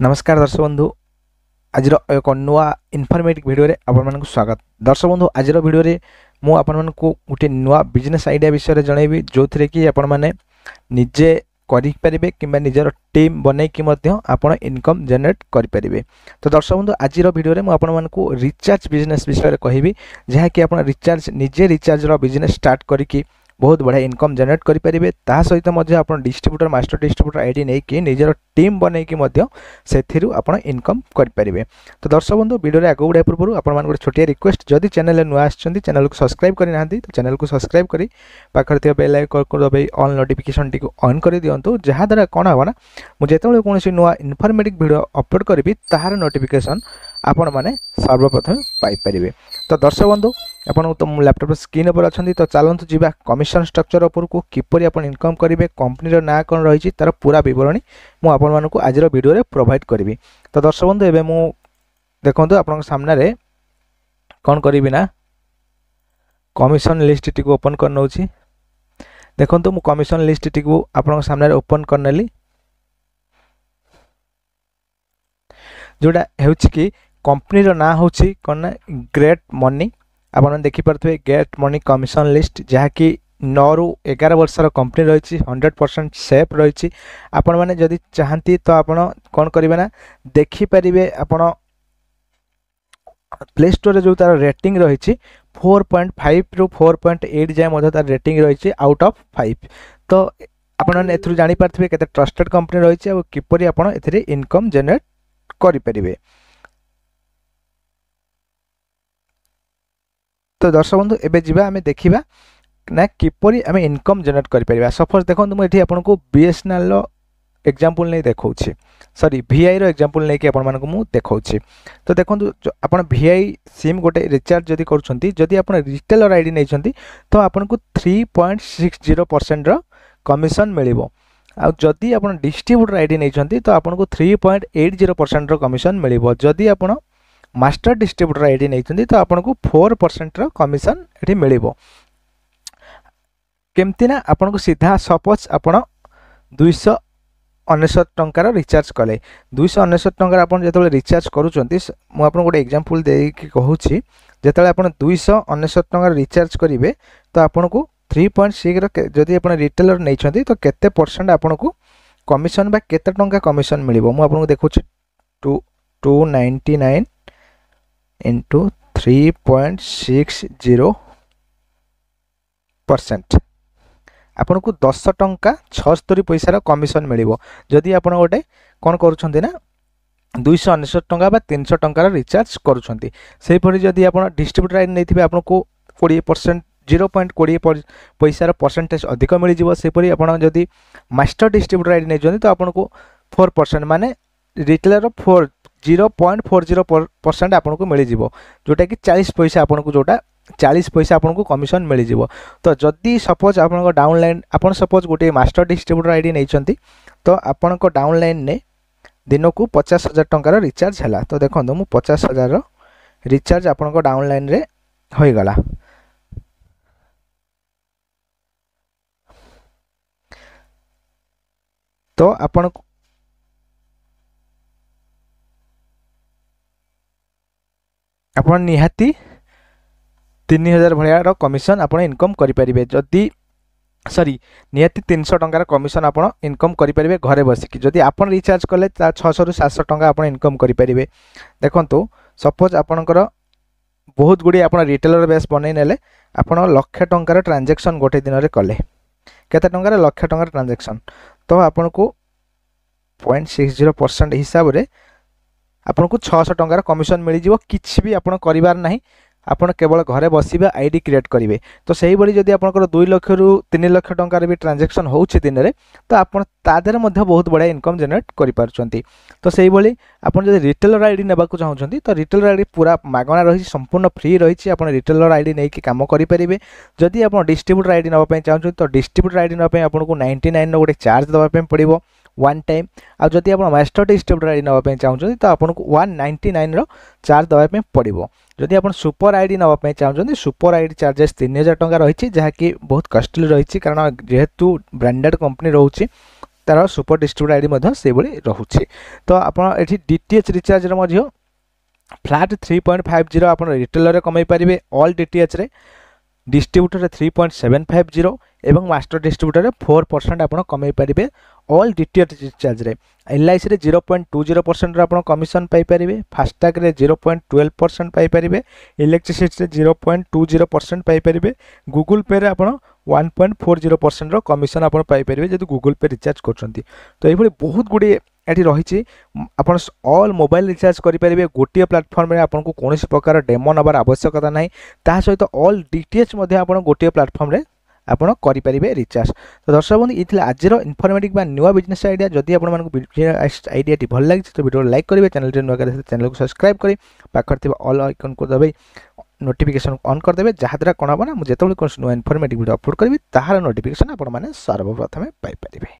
नमस्कार दर्शक बंधु आज एक नुआ इनफॉर्मेटिव वीडियो रे आपण मानक स्वागत। दर्शक बंधु आज वीडियो रे मु आपण मानक गोटे नुआ बिजनेस आइडिया विषय जनइबी जो थे कि आपण माने निजे करि परिबे किंबा निजर टीम बनै कि मध्य आपण इनकम जनरेट करि परिबे। तो दर्शक बंधु आज वीडियो रे मु आपण मानक रिचार्ज बिजनेस विषय कहबी जहा कि आपण रिचार्ज निजे रिचार्ज रो बिजनेस स्टार्ट करिकि बहुत बढ़िया इनकम जनरेट करें। ता सहित आप डिस्ट्रीब्यूटर मास्टर डिस्ट्रीब्यूटर आईडी नहीं कि निजर टीम बन से इनकम करें। तो दर्शक बंधु वीडियो आगे बढ़ा पूर्व आप छोटिया रिक्वेस्ट जदि चैनल नुआ आछंती चैनल को सब्सक्राइब करना तो चैनल को सब्सक्राइब करी पाखर बेल आइकन को दबाई ऑल नोटिफिकेशन टी ऑन कर दिंतु जहाँद्वारा कौन हम ना मुझे कौन नुआ इनफॉर्मेटिव वीडियो अपलोड करी तार नोटिफिकेशन आपण मैंने सर्वप्रथम पाइपर। तो दर्शक बंधु आपन तो लैपटॉप स्क्रीन पर अच्छा तो चलतु जीवा कमिशन स्ट्रक्चर उपर को किपर आप इनकम करेंगे कंपनी ना कौन रही तार पूरा बरणी मुझे आज वीडियो रे प्रोवाइड करी। तो दर्शक बंधु एवं मु देखो आप सामने कौन करी ना कमिशन लिस्ट टी ओपन कर नौ देखो मु कमिशन लिस्ट टी आप सामने ओपन करनेली जोड़ा है कि कंपनी ना हूँ कौन ना ग्रेट मनी आप देखिपे गेट मनी कमिशन लिस्ट जहाँकि 9 ରୁ 11 वर्षर कंपनी रही 100% सेफ रही आपण मैंने जदि चाहती तो आपण कौन करेंगे ना देखिपारे आपण प्ले स्टोर रे जो तार रेटिंग रही 4.5 ରୁ 4.8 जाए तार रेटिंग रही आउट ऑफ 5। तो आपण एथु जानि पारथिबे केते ट्रस्टेड कंपनी रही और किपरि आपण एथिरे इनकम जनरेट करि परिबे। तो दर्शक बंधु एबे जीवा आमे देखिबा ना किपरि आमे इनकम जनरेट करि परिबा। सपोज देखंतु मु एठी आपन को बीएसएनएल रो एग्जांपल नै देखौछि सॉरी वीआई रो एग्जांपल नै कि आपन मानको मु देखौछि। तो देखंतु आपन वीआई सिम गोटे रिचार्ज जदि करूछंती जदि आपन रिटेलर आईडी नै छंती तो आपन को 3.60% रो कमिशन मिलिबो आ जदि आपन डिस्ट्रीब्यूटर आईडी नै छंती तो आपन को 3.80% रो कमिशन मिलिबो। जदि आपन मास्टर डिस्ट्रीब्यूटर आईडी नहीं तो आपन को 4% रो कमिशन एठी मिलिबो। केमती ना आपन को सीधा सपोज आपन 299 टंकार रिचार्ज कले 299 टंकार आपन जेतले रिचार्ज करूचंती मु आपन गोटे एग्जांपल देई कि कहूची जेतले आपन 299 टंकार रिचार्ज करिवे तो आपन को 3.6 रो जदि आपन रिटेलर नै छंती तो केते परसेंट आपन को कमिशन बा केते टंका कमिशन मिलिबो मु आपन को देखूची 299 into 3.60% आपन को 10 टंका 76 पैसा कमिशन मिलिबो। जदि आपन गोटे कौन करूछंती ना 299 टंका बा 300 टंकार रिचार्ज करूछंती सेही परि जदि आपन डिस्ट्रीब्यूटर आईडी नैथिबे आपन को 20% 0.20 पैसा परसेंटेज अधिक मिल जिवो। सेही परि आपन जदि मास्टर डिस्ट्रीब्यूटर आईडी नै जंती तो आपन को 4% माने रिटेलर 0.40% आपन को मिल जिवो जोटा कि 40 पैसा आपन को जोटा 40 पैसा आपन को कमिशन मिल जिवो। तो जदि सपोज आपन को डाउनलाइन आपन सपोज गोटे मास्टर डिस्ट्रीब्यूटर आईडी नै छंती तो आपन को डाउनलाइन ने दिन को 50,000 टंकार रिचार्ज हैला। तो देखो मु 50,000 रिचार्ज आपन को डाउनलाइन रे होई गला। तो आपन आपन निहाती 3000 भलिया कमिशन आपन इनकम करि परिबे। जदि सॉरी निहाती 300 टंकार कमिशन आपन इनकम करि परिबे घरे बसिकी जदि आपन रिचार्ज कले 600 ରୁ 700 टंका आपन इनकम करि परिबे। देखंतु सपोज आपनकर बहुत गुडी आपन रिटेलर बेस बनै नेले आपन लाख टंकार ट्रांजैक्शन गोटे दिन रे कले केते टंकार लाख टंकार ट्रांजैक्शन तो आपन को 0.60% हिसाब रे आपन को 600 टंकार कमिशन मिल जिवो। किछि भी आपन करिवार नाही आपन केवल घरे बसिबा आईडी क्रिएट करिवे। तो सही बड़ी जदि आपनकर 2 लाख ରୁ 3 लाख टंकार भी ट्रांजैक्शन होउछि दिन रे तो आपन तादर मध्ये बहुत बड़ा इनकम जनरेट करि पारछंती। तो सही बड़ी आपन जदि रिटेलर आईडी नेबा को चाहउछंती तो रिटेलर आईडी पूरा मागणा रही संपूर्ण फ्री रही आपन रिटेलर आईडी नै कि काम करि परिबे। जदि आपन डिस्ट्रीब्यूटर आईडी नबा पय चाहउछंती तो डिस्ट्रीब्यूटर आईडी नबा पय आपन को 99 नो गोटे चार्ज दबा पय पड़िबो वन टाइम आ जदि आप मास्टर डिस्ट्रीब्यूटर आईडी नबा पय चाहउछंती तो आपन को 199 रो चार्ज दबा पय पड़िबो। जदि आप सुपर आईडी नबा पय चाहउछंती सुपर आईडी चार्जेस 3000 टंका रही जहाँकि बहुत कॉस्टली रही कारण जेहेतु ब्रांडेड कंपनी रोची तार सुपर डिस्ट्रीब्यूटर आईडी से रोचे। तो आप डीटीएच रिचार्ज फ्लैट 3.50 आप रिटेलर कमाई पारे ऑल डीटीएच रे, डिस्ट्रीब्यूटर 3.750 एवं मास्टर डिस्ट्रीब्यूटर 4% आप कमाई पारे ऑल डीटीएच रिचार्ज रे। एलआईसी रे 0.20% आप कमिशन पाइपर, फास्टैग रे 0.12% पाइपर, इलेक्ट्रिसिटी रे 0.20% पाइपर, गूगल पे रे आप 1.40% कमिशन आप पाइपर जब गूगल पे रिचार्ज कर। तो ये बहुत गुड़े ये रही आप ऑल मोबाइल रिचार्ज करेंगे गोटे प्लाटफर्म में, आपको कौन प्रकार डेमो नबार आवश्यकता ना, ता सहित ऑल डीटीएच आप गोटे प्लाटफर्म में आपड़ करेंगे रिचार्ज। तो दर्शक बंधु ये आज इनफॉर्मेटिव बा नुआ बिजनेस आइडिया। जदि बिजनेस आइडिया भल लगी तो वीडियो लाइक करेंगे, चैनल को सब्सक्राइब करें, पाखर ऑल आइकन को दबाई नोटिफिकेशन ऑन करदे, जहाँद्वारा कौन हम ना मुझे कौन नुआ इनफॉर्मेटिव वीडियो अपलोड करी तार नोटिफिकेशन आप सर्वप्रथम पाइपर।